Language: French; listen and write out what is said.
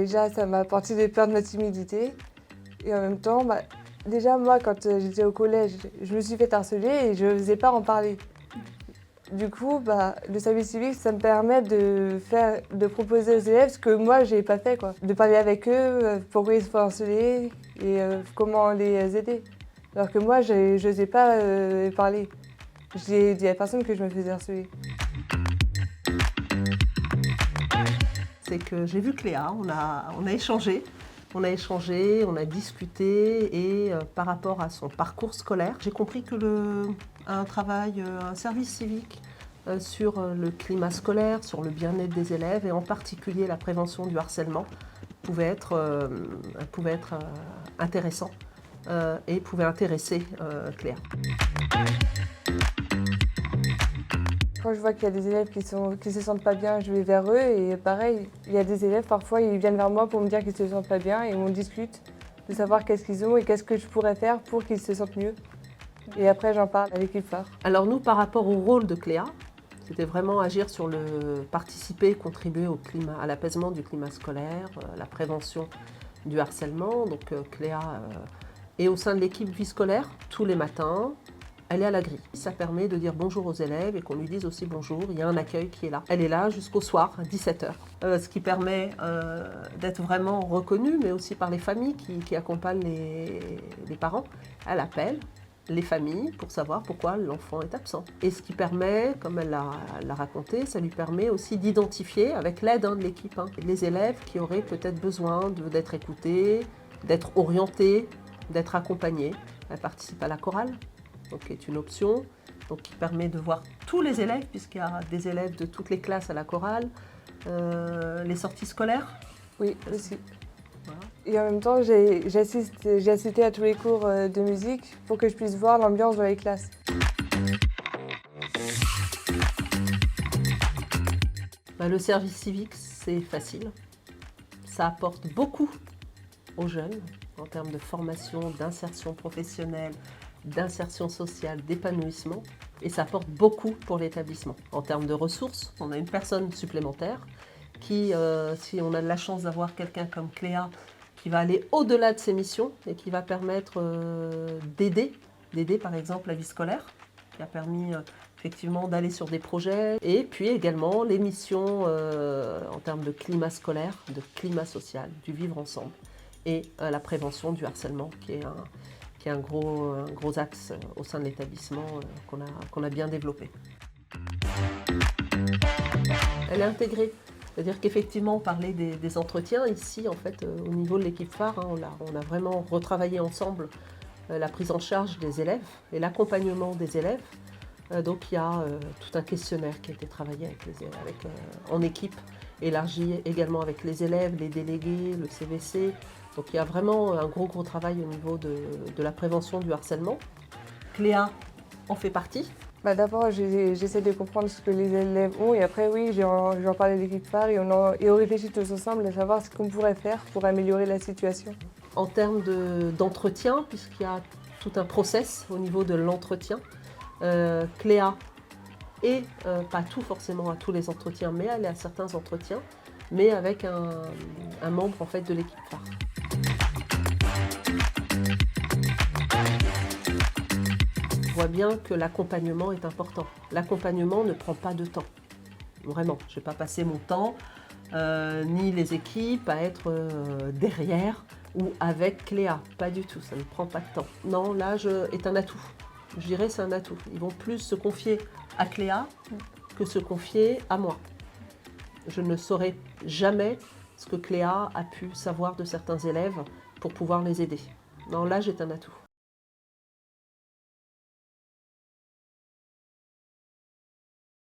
déjà, ça m'a apporté de perdre ma timidité. Et en même temps, déjà, moi, quand j'étais au collège, je me suis fait harceler et je n'osais pas en parler. Du coup, le service civique, ça me permet de proposer aux élèves ce que moi, je n'ai pas fait, quoi. De parler avec eux, pourquoi ils se font harceler et comment les aider. Alors que moi, je n'osais pas parler. J'ai dit à personne que je me faisais harceler. C'est que j'ai vu Cléa, on a échangé. On a discuté et par rapport à son parcours scolaire, j'ai compris que un service civique sur le climat scolaire, sur le bien-être des élèves et en particulier la prévention du harcèlement pouvait être intéressant et pouvait intéresser Cléa. Quand je vois qu'il y a des élèves qui se sentent pas bien, je vais vers eux et pareil, il y a des élèves, parfois ils viennent vers moi pour me dire qu'ils se sentent pas bien et on discute de savoir qu'est-ce qu'ils ont et qu'est-ce que je pourrais faire pour qu'ils se sentent mieux. Et après j'en parle à l'équipe phare. Alors nous, par rapport au rôle de Cléa, c'était vraiment agir sur participer, contribuer au climat, à l'apaisement du climat scolaire, la prévention du harcèlement. Donc Cléa est au sein de l'équipe vie scolaire tous les matins. Elle est à la grille. Ça permet de dire bonjour aux élèves et qu'on lui dise aussi bonjour. Il y a un accueil qui est là. Elle est là jusqu'au soir, 17h. Ce qui permet d'être vraiment reconnue, mais aussi par les familles qui accompagnent les parents. Elle appelle les familles pour savoir pourquoi l'enfant est absent. Et ce qui permet, comme elle l'a raconté, ça lui permet aussi d'identifier, avec l'aide de l'équipe, les élèves qui auraient peut-être besoin d'être écoutés, d'être orientés, d'être accompagnés. Elle participe à la chorale, donc qui est une option, donc qui permet de voir tous les élèves, puisqu'il y a des élèves de toutes les classes à la chorale, les sorties scolaires. Oui, aussi. Voilà. Et en même temps, j'ai assisté à tous les cours de musique pour que je puisse voir l'ambiance dans les classes. Le service civique, c'est facile. Ça apporte beaucoup aux jeunes en termes de formation, d'insertion professionnelle, d'insertion sociale, d'épanouissement. Et ça apporte beaucoup pour l'établissement. En termes de ressources, on a une personne supplémentaire qui, si on a de la chance d'avoir quelqu'un comme Cléa, qui va aller au-delà de ses missions et qui va permettre d'aider par exemple la vie scolaire, qui a permis effectivement d'aller sur des projets, et puis également les missions en termes de climat scolaire, de climat social, du vivre ensemble, et la prévention du harcèlement, qui est un gros axe au sein de l'établissement qu'on a bien développé. Elle est intégrée. C'est-à-dire qu'effectivement, on parlait des entretiens. Ici, en fait, au niveau de l'équipe phare, on a vraiment retravaillé ensemble la prise en charge des élèves et l'accompagnement des élèves. Donc, il y a tout un questionnaire qui a été travaillé en équipe, élargi également avec les élèves, les délégués, le CVC. Donc, il y a vraiment un gros travail au niveau de la prévention du harcèlement. Cléa en fait partie. D'abord, j'essaie de comprendre ce que les élèves ont et après, oui, j'en parle à l'équipe phare et on réfléchit tous ensemble à savoir ce qu'on pourrait faire pour améliorer la situation. En termes d'entretien, puisqu'il y a tout un process au niveau de l'entretien, Cléa est, pas forcément à tous les entretiens, mais elle est à certains entretiens, mais avec un membre en fait, de l'équipe phare. On voit bien que l'accompagnement est important. L'accompagnement ne prend pas de temps. Vraiment, je ne vais pas passer mon temps, ni les équipes, à être derrière ou avec Cléa. Pas du tout, ça ne prend pas de temps. Non, l'âge est un atout. Je dirais c'est un atout. Ils vont plus se confier à Cléa que se confier à moi. Je ne saurais jamais ce que Cléa a pu savoir de certains élèves pour pouvoir les aider. Non, l'âge est un atout.